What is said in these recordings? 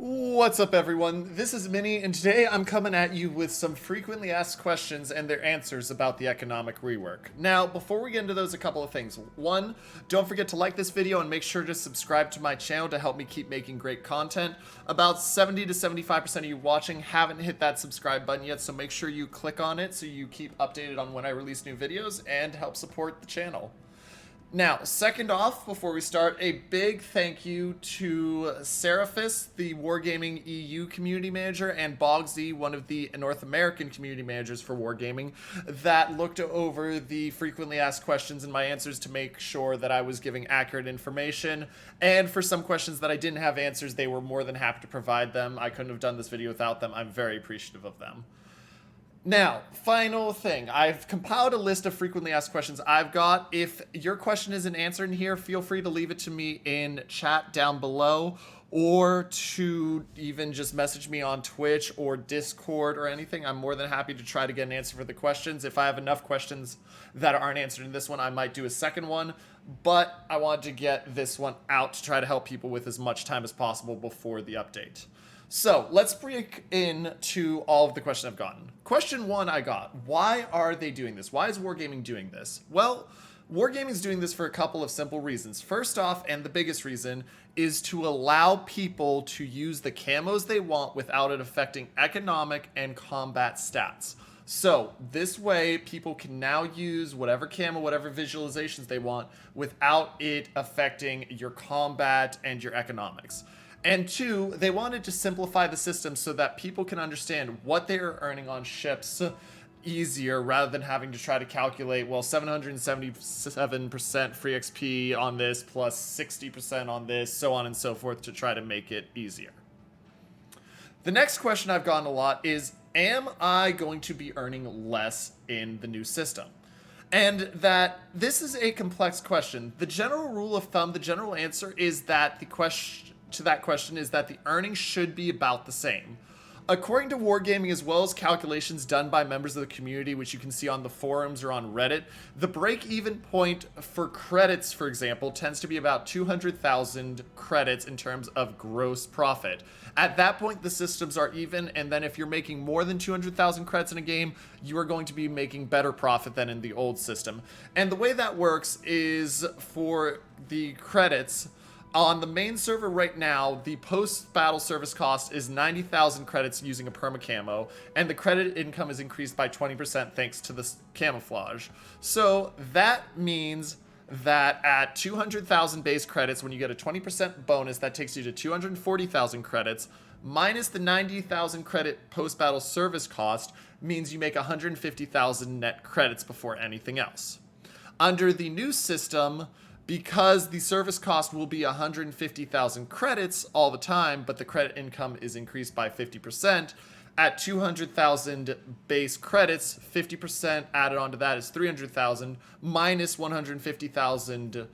What's up, everyone? This is Minnie, and today I'm coming at you with some frequently asked questions and their answers about the economic rework. Now, before we get into those, a couple of things. One, don't forget to like this video and make sure to subscribe to my channel to help me keep making great content. About 70 to 75% of you watching haven't hit that subscribe button yet, so make sure you click on it so you keep updated on when I release new videos and help support the channel. Now, second off, before we start, a big thank you to Seraphis, the Wargaming EU community manager, and Bogsy, one of the North American community managers for Wargaming, that looked over the frequently asked questions and my answers to make sure that I was giving accurate information. And for some questions that I didn't have answers, they were more than happy to provide them. I couldn't have done this video without them. I'm very appreciative of them. Now, final thing. I've compiled a list of frequently asked questions I've got. If your question isn't answered in here, feel free to leave it to me in chat down below, or to even just message me on Twitch or Discord or anything. I'm more than happy to try to get an answer for the questions. If I have enough questions that aren't answered in this one, I might do a second one, but I wanted to get this one out to try to help people with as much time as possible before the update. So let's break into all of the questions I've gotten. Question one I got, why are they doing this? Why is Wargaming doing this? Well, Wargaming is doing this for a couple of simple reasons. First off, and the biggest reason, is to allow people to use the camos they want without it affecting economic and combat stats. So this way, people can now use whatever camo, whatever visualizations they want without it affecting your combat and your economics. And two, they wanted to simplify the system so that people can understand what they are earning on ships easier, rather than having to try to calculate, well, 777% free XP on this plus 60% on this, so on and so forth, to try to make it easier. The next question I've gotten a lot is, am I going to be earning less in the new system? And that this is a complex question. The general rule of thumb, the general answer is that the question is that the earnings should be about the same. According to Wargaming, as well as calculations done by members of the community, which you can see on the forums or on Reddit, the break-even point for credits, for example, tends to be about 200,000 credits in terms of gross profit. At that point, the systems are even, and then if you're making more than 200,000 credits in a game, you are going to be making better profit than in the old system. And the way that works is, for the credits, on the main server right now, the post-battle service cost is 90,000 credits using a perma camo, and the credit income is increased by 20% thanks to this camouflage. So that means that at 200,000 base credits, when you get a 20% bonus, that takes you to 240,000 credits, minus the 90,000 credit post-battle service cost, means you make 150,000 net credits before anything else. Under the new system, because the service cost will be 150,000 credits all the time, but the credit income is increased by 50%, at 200,000 base credits, 50% added onto that is 300,000, minus 150,000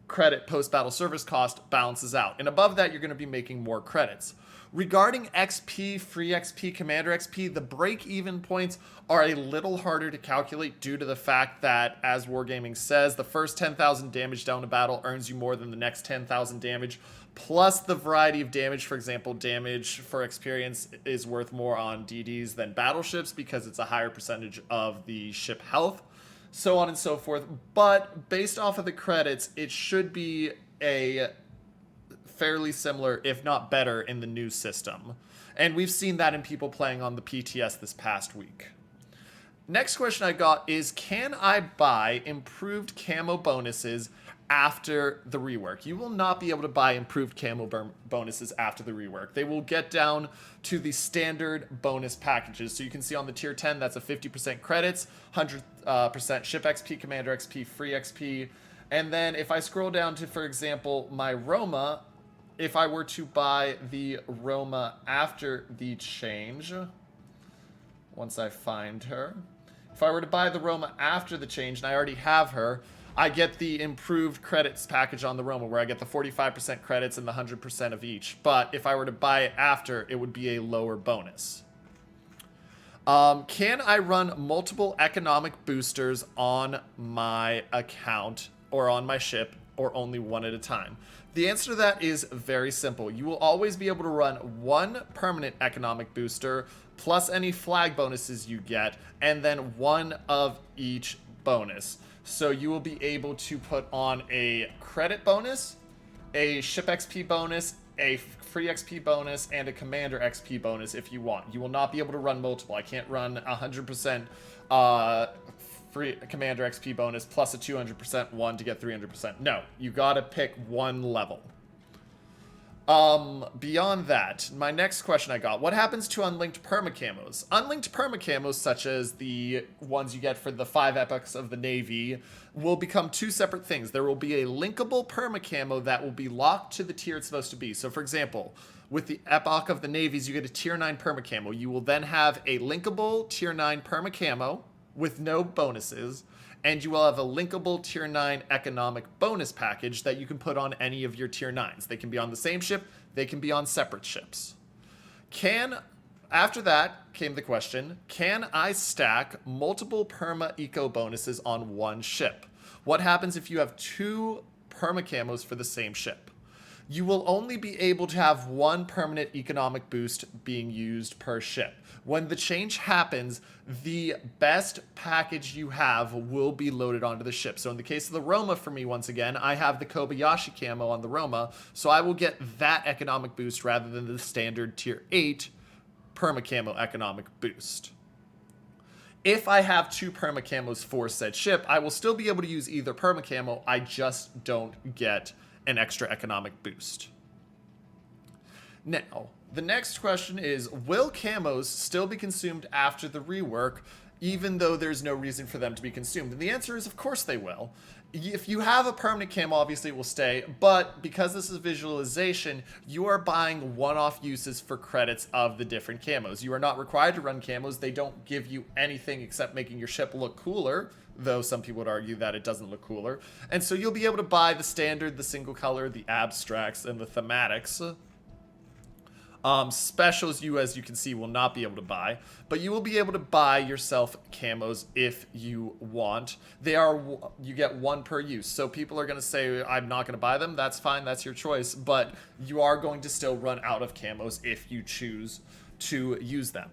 credit post-battle service cost balances out. And above that, you're going to be making more credits. Regarding XP, free XP, commander XP, the break-even points are a little harder to calculate due to the fact that, as Wargaming says, the first 10,000 damage down a battle earns you more than the next 10,000 damage, plus the variety of damage. For example, damage for experience is worth more on DDs than battleships because it's a higher percentage of the ship health, so on and so forth. But based off of the credits, it should be a fairly similar, if not better, in the new system. And we've seen that in people playing on the PTS this past week. Next question I got is, can I buy improved camo bonuses after the rework? You will not be able to buy improved camo bonuses after the rework. They will get down to the standard bonus packages. So you can see on the tier 10, that's a 50% credits, 100% ship XP, commander XP, free XP. And then if I scroll down to, for example, my Roma, if I were to buy the Roma after the change, once I find her, if I were to buy the Roma after the change, and I already have her, I get the improved credits package on the Roma, where I get the 45% credits and the 100% of each. But if I were to buy it after, it would be a lower bonus. Can I run multiple economic boosters on my account or on my ship or only one at a time? The answer to that is very simple. You will always be able to run one permanent economic booster plus any flag bonuses you get, and then one of each bonus. So you will be able to put on a credit bonus, a ship XP bonus, a free XP bonus, and a commander XP bonus if you want. You will not be able to run multiple. I can't run 100% free commander XP bonus plus a 200% one to get 300%. No, you gotta pick one level. Beyond that, my next question I got, what happens to unlinked perma camos? Unlinked perma camos, such as the ones you get for the 5 epochs of the Navy, will become two separate things. There will be a linkable perma camo that will be locked to the tier it's supposed to be. So for example, with the epoch of the Navies, you get a tier 9 perma camo. You will then have a linkable tier 9 perma camo with no bonuses, and you will have a linkable tier 9 economic bonus package that you can put on any of your tier 9s. They can be on the same ship, they can be on separate ships. After that came the question, can I stack multiple perma eco bonuses on one ship? What happens if you have 2 perma camos for the same ship? You will only be able to have one permanent economic boost being used per ship. When the change happens, the best package you have will be loaded onto the ship. So in the case of the Roma, for me, once again, I have the Kobayashi camo on the Roma, so I will get that economic boost rather than the standard tier 8 perma camo economic boost. If I have 2 perma camos for said ship, I will still be able to use either perma camo, I just don't get an extra economic boost. Now, the next question is, will camos still be consumed after the rework, even though there's no reason for them to be consumed? And the answer is, of course they will. If you have a permanent camo, obviously it will stay, but because this is visualization, you are buying one-off uses for credits of the different camos. You are not required to run camos. They don't give you anything except making your ship look cooler, though some people would argue that it doesn't look cooler. And so you'll be able to buy the standard, the single color, the abstracts, and the thematics. Specials you, as you can see, will not be able to buy, but you will be able to buy yourself camos if you want. You get one per use. So people are going to say, I'm not going to buy them. That's fine. That's your choice. But you are going to still run out of camos if you choose to use them.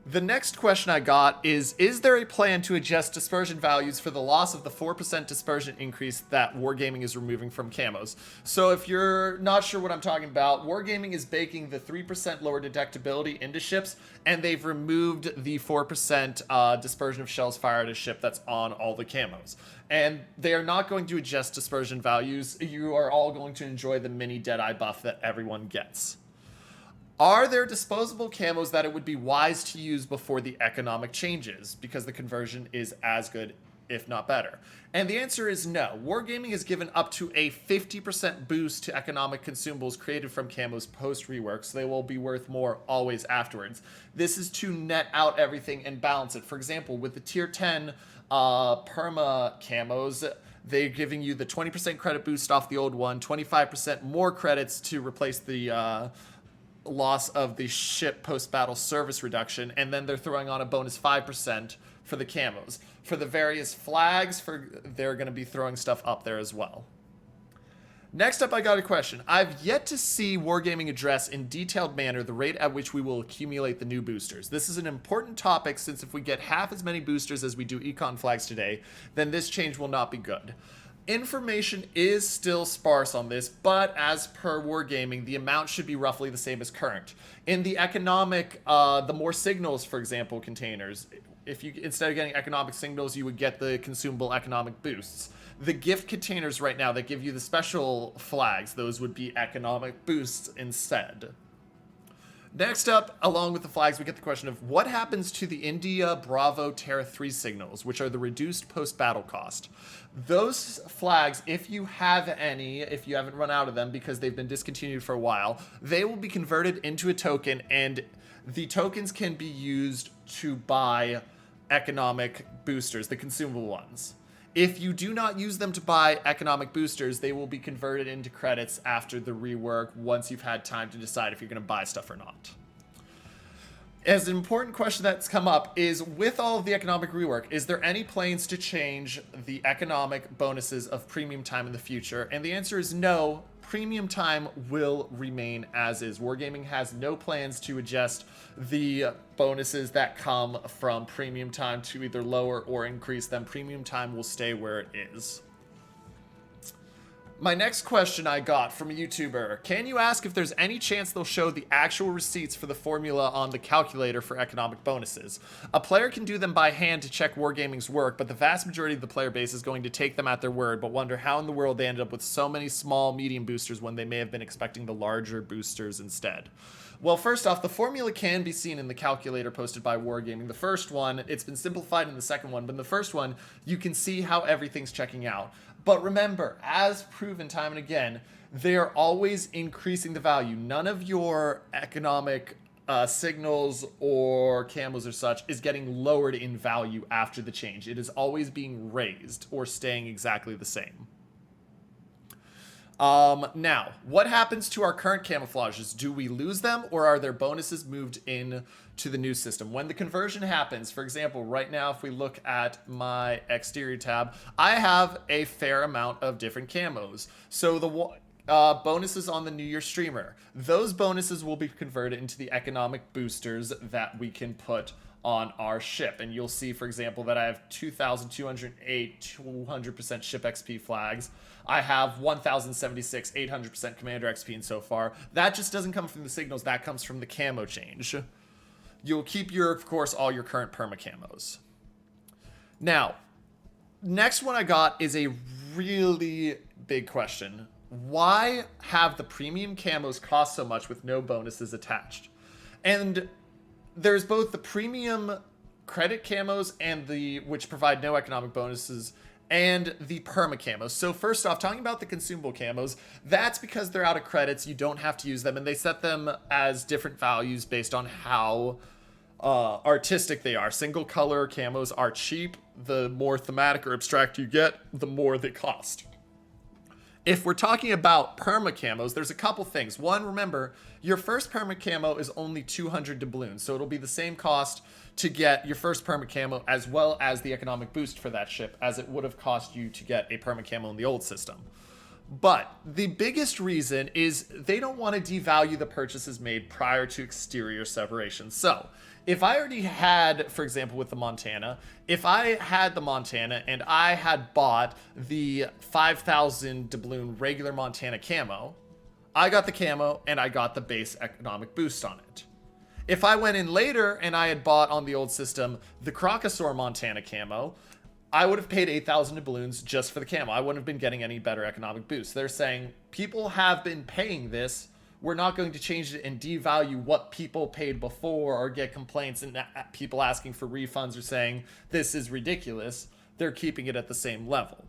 The next question I got is there a plan to adjust dispersion values for the loss of the 4% dispersion increase that Wargaming is removing from camos? So if you're not sure what I'm talking about, Wargaming is baking the 3% lower detectability into ships, and they've removed the 4% dispersion of shells fired at a ship that's on all the camos. And they are not going to adjust dispersion values. You are all going to enjoy the mini Deadeye buff that everyone gets. Are there disposable camos that it would be wise to use before the economic changes, because the conversion is as good, if not better? And the answer is no. Wargaming has given up to a 50% boost to economic consumables created from camos post-rework, so they will be worth more always afterwards. This is to net out everything and balance it. For example, with the tier 10 perma camos, they're giving you the 20% credit boost off the old one, 25% more credits to replace the loss of the ship post-battle service reduction, and then they're throwing on a bonus 5% for the camos. For the various flags, they're going to be throwing stuff up there as well. Next up, I got a question. I've yet to see Wargaming address in detailed manner the rate at which we will accumulate the new boosters. This is an important topic, since if we get half as many boosters as we do Econ flags today, then this change will not be good. Information is still sparse on this, but as per Wargaming, the amount should be roughly the same as current. In the economic, the more signals, for example, containers, if you instead of getting economic signals, you would get the consumable economic boosts. The gift containers right now that give you the special flags, those would be economic boosts instead. Next up, along with the flags, we get the question of what happens to the India Bravo Terrathree signals, which are the reduced post-battle cost. Those flags, if you have any, if you haven't run out of them because they've been discontinued for a while, they will be converted into a token, and the tokens can be used to buy economic boosters, the consumable ones. If you do not use them to buy economic boosters, they will be converted into credits after the rework once you've had time to decide if you're going to buy stuff or not. as an important question that's come up is, with all of the economic rework, is there any plans to change the economic bonuses of premium time in the future? And the answer is no. Premium time will remain as is. Wargaming has no plans to adjust the bonuses that come from premium time to either lower or increase them. Premium time will stay where it is. My next question I got from a YouTuber: can you ask if there's any chance they'll show the actual receipts for the formula on the calculator for economic bonuses? A player can do them by hand to check Wargaming's work, but the vast majority of the player base is going to take them at their word, but wonder how in the world they ended up with so many small, medium boosters when they may have been expecting the larger boosters instead. Well, first off, the formula can be seen in the calculator posted by Wargaming. The first one, it's been simplified in the second one, but in the first one, you can see how everything's checking out. But remember, as proven time and again, they are always increasing the value. None of your economic signals or camos or such is getting lowered in value after the change. It is always being raised or staying exactly the same. Now, what happens to our current camouflages? Do we lose them, or are their bonuses moved in to the new system? When the conversion happens, for example, right now, if we look at my exterior tab, I have a fair amount of different camos. So the bonuses on the New Year streamer, those bonuses will be converted into the economic boosters that we can put on our ship. And you'll see, for example, that I have 2,208 200% ship XP flags. I have 1,076 800% commander XP, and so far that just doesn't come from the signals, that comes from the camo change. You'll keep your, of course, all your current perma camos. Now, next one I got is a really big question. Why have the premium camos cost so much with no bonuses attached? And there's both the premium credit camos and which provide no economic bonuses, and the perma camos. So first off, talking about the consumable camos, that's because they're out of credits. You don't have to use them, and they set them as different values based on how artistic they are. Single color camos are cheap. The more thematic or abstract you get, the more they cost. If we're talking about perma camos, there's a couple things. One, remember, your first perma camo is only 200 doubloons, so it'll be the same cost to get your first perma camo as well as the economic boost for that ship as it would have cost you to get a perma camo in the old system. But the biggest reason is they don't want to devalue the purchases made prior to exterior separation. So if I already had, for example, with the Montana, if I had the Montana and I had bought the 5,000 doubloon regular Montana camo, I got the camo and I got the base economic boost on it. If I went in later and I had bought on the old system the Crocosaur Montana camo, I would have paid 8,000 doubloons just for the camo. I wouldn't have been getting any better economic boost. They're saying people have been paying this. We're not going to change it and devalue what people paid before or get complaints and people asking for refunds or saying this is ridiculous. They're keeping it at the same level.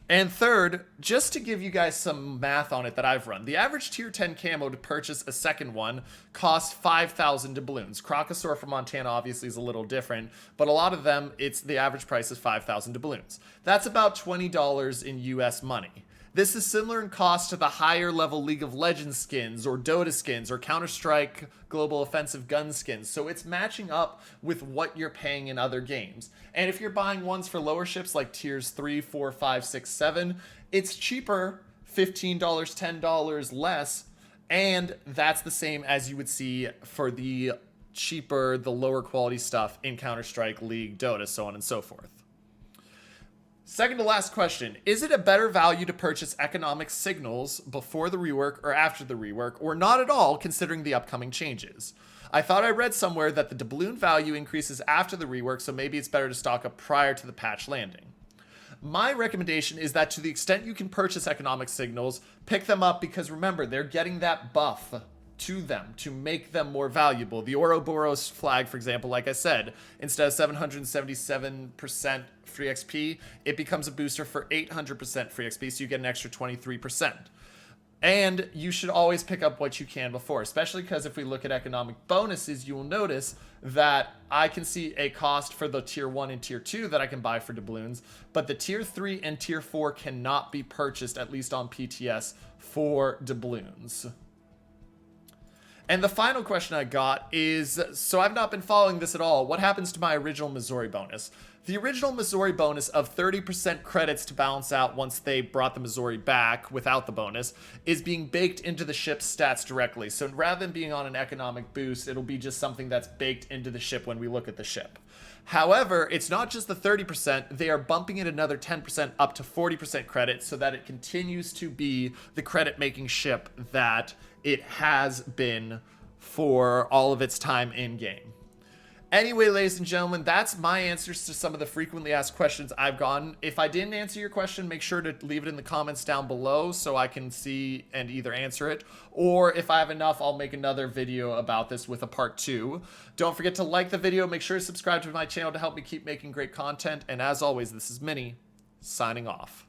And third, just to give you guys some math on it that I've run, the average tier 10 camo to purchase a second one costs 5,000 doubloons. Crocosaur from Montana obviously is a little different, but a lot of them, the average price is 5,000 doubloons. That's about $20 in US money. This is similar in cost to the higher level League of Legends skins or Dota skins or Counter-Strike Global Offensive gun skins. So it's matching up with what you're paying in other games. And if you're buying ones for lower ships like tiers 3, 4, 5, 6, 7, it's cheaper, $15, $10 less. And that's the same as you would see for the cheaper, the lower quality stuff in Counter-Strike, League, Dota, so on and so forth. Second to last question, is it a better value to purchase economic signals before the rework or after the rework, or not at all considering the upcoming changes? I thought I read somewhere that the doubloon value increases after the rework, so maybe it's better to stock up prior to the patch landing. My recommendation is that to the extent you can purchase economic signals, pick them up because remember, they're getting that buff to them to make them more valuable. The Ouroboros flag, for example, like I said, instead of 777% free XP, it becomes a booster for 800% free XP, so you get an extra 23%. And you should always pick up what you can before, especially because if we look at economic bonuses, you will notice that I can see a cost for the tier 1 and tier 2 that I can buy for doubloons, but the tier 3 and tier 4 cannot be purchased, at least on PTS, for doubloons. And the final question I got is, so I've not been following this at all. What happens to my original Missouri bonus? The original Missouri bonus of 30% credits to balance out once they brought the Missouri back without the bonus is being baked into the ship's stats directly. So rather than being on an economic boost, it'll be just something that's baked into the ship when we look at the ship. However, it's not just the 30%, they are bumping it another 10% up to 40% credit so that it continues to be the credit-making ship that it has been for all of its time in-game. Anyway, ladies and gentlemen, that's my answers to some of the frequently asked questions I've gotten. If I didn't answer your question, make sure to leave it in the comments down below so I can see and either answer it, or if I have enough, I'll make another video about this with a part 2. Don't forget to like the video, make sure to subscribe to my channel to help me keep making great content, and as always, this is Minnie, signing off.